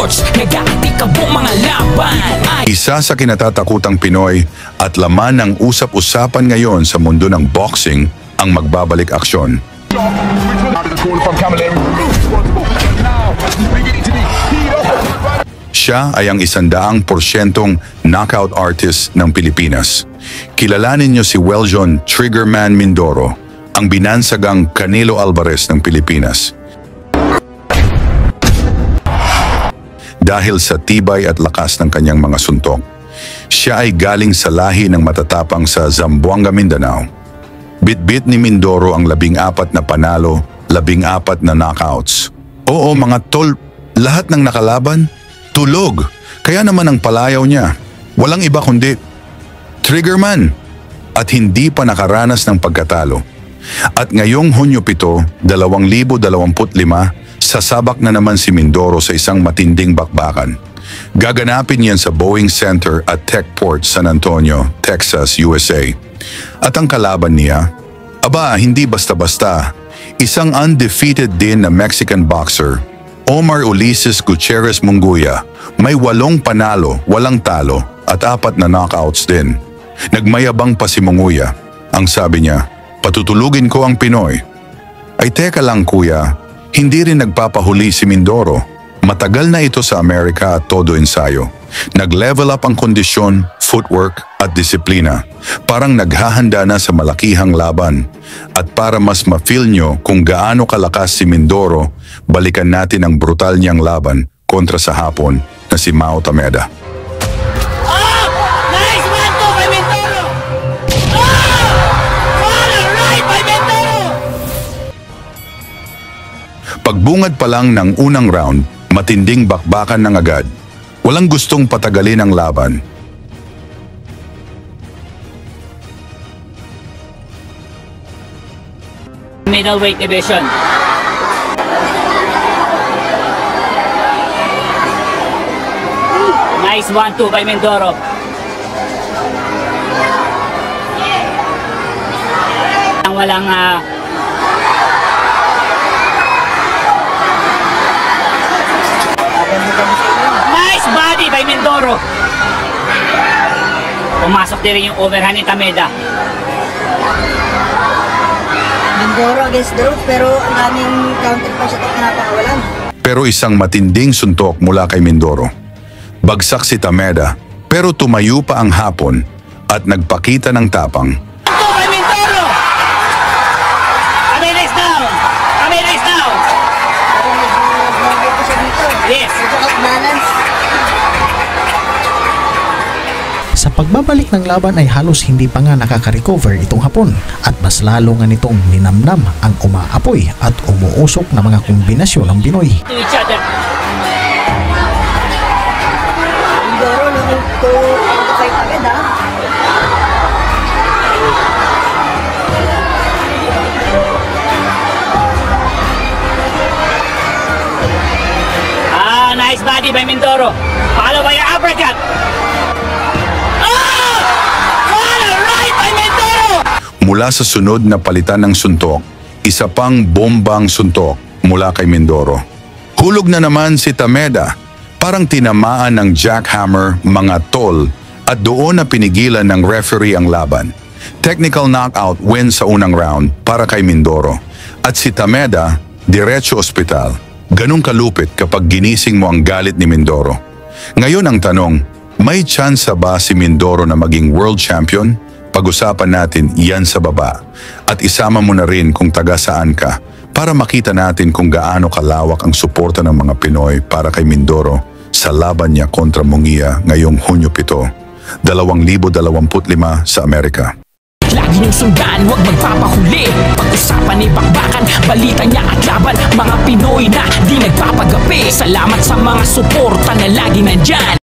Sports, nag-aatikabong mga laban. Isa sa kinatatakutang Pinoy at laman ng usap-usapan ngayon sa mundo ng boxing ang magbabalik aksyon. Siya ay ang 100% knockout artist ng Pilipinas. Kilalanin niyo si Weljon Triggerman Mindoro, ang binansagang Canelo Alvarez ng Pilipinas. Dahil sa tibay at lakas ng kanyang mga suntok, siya ay galing sa lahi ng matatapang sa Zamboanga, Mindanao. Bit-bit ni Mindoro ang 14 na panalo, 14 na knockouts. Oo mga tol, lahat ng nakalaban, tulog. Kaya naman ang palayaw niya, walang iba kundi Triggerman, at hindi pa nakaranas ng pagkatalo. At ngayong Hunyo 7, 2025, sasabak na naman si Mindoro sa isang matinding bakbakan. Gaganapin yan sa Boeing Center at Techport, San Antonio, Texas, USA. At ang kalaban niya, hindi basta-basta, isang undefeated din na Mexican boxer, Omar Ulises Gutierrez Munguia. May 8 panalo, walang talo at 4 na knockouts din. Nagmayabang pa si Munguia. Ang sabi niya, "Patutulugin ko ang Pinoy." Ay teka lang kuya, hindi rin nagpapahuli si Mindoro. Matagal na ito sa Amerika at todo ensayo. Nag-level up ang kondisyon, footwork at disiplina. Parang naghahanda na sa malakihang laban. At para mas ma-feel nyo kung gaano kalakas si Mindoro, balikan natin ang brutal niyang laban kontra sa Hapon na si Mao Tameda. Pagbungad pa lang ng unang round, matinding bakbakan ng agad. Walang gustong patagalin ang laban. Middleweight division. Nice 1-2 by Mindoro. Walang nice body by Mindoro. Pumasok din rin yung overhand ni Tameda. Mindoro against the roof, pero ang daming counter pa siya at napakawalan. Pero isang matinding suntok mula kay Mindoro. Bagsak si Tameda, pero tumayo pa ang Hapon at nagpakita ng tapang. By Mindoro! Tameda is down! Tameda is down! Yes! Balance. Sa pagbabalik ng laban ay halos hindi pa nga nakaka-recover itong Hapon at mas lalo nga nitong ninamnam ang umaapoy at umuusok na mga kombinasyon ng Pinoy. To each other. Mindoro looking to fight agad Nice body by Mindoro. Follow by your uppercut. Oh! What a right by Mindoro! Mula sa sunod na palitan ng suntok, isa pang bombang suntok mula kay Mindoro. Hulog na naman si Tameda, parang tinamaan ng jackhammer mga tol at doon na pinigilan ng referee ang laban. Technical knockout win sa unang round para kay Mindoro. At si Tameda, diretso ospital. Ganong kalupit kapag ginising mo ang galit ni Mindoro. Ngayon ang tanong, may tsansa ba si Mindoro na maging world champion? Pag-usapan natin yan sa baba. At isama mo na rin kung taga saan ka para makita natin kung gaano kalawak ang suporta ng mga Pinoy para kay Mindoro sa laban niya kontra Munguia ngayong Hunyo 7, 2025 sa Amerika. Lagi niyong sundan, huwag magpapahuli. Pag-usapan ni bakbakan, balita niya at laban. Mga Pinoy na di nagpapagapi. Salamat sa mga suporta na lagi nandyan.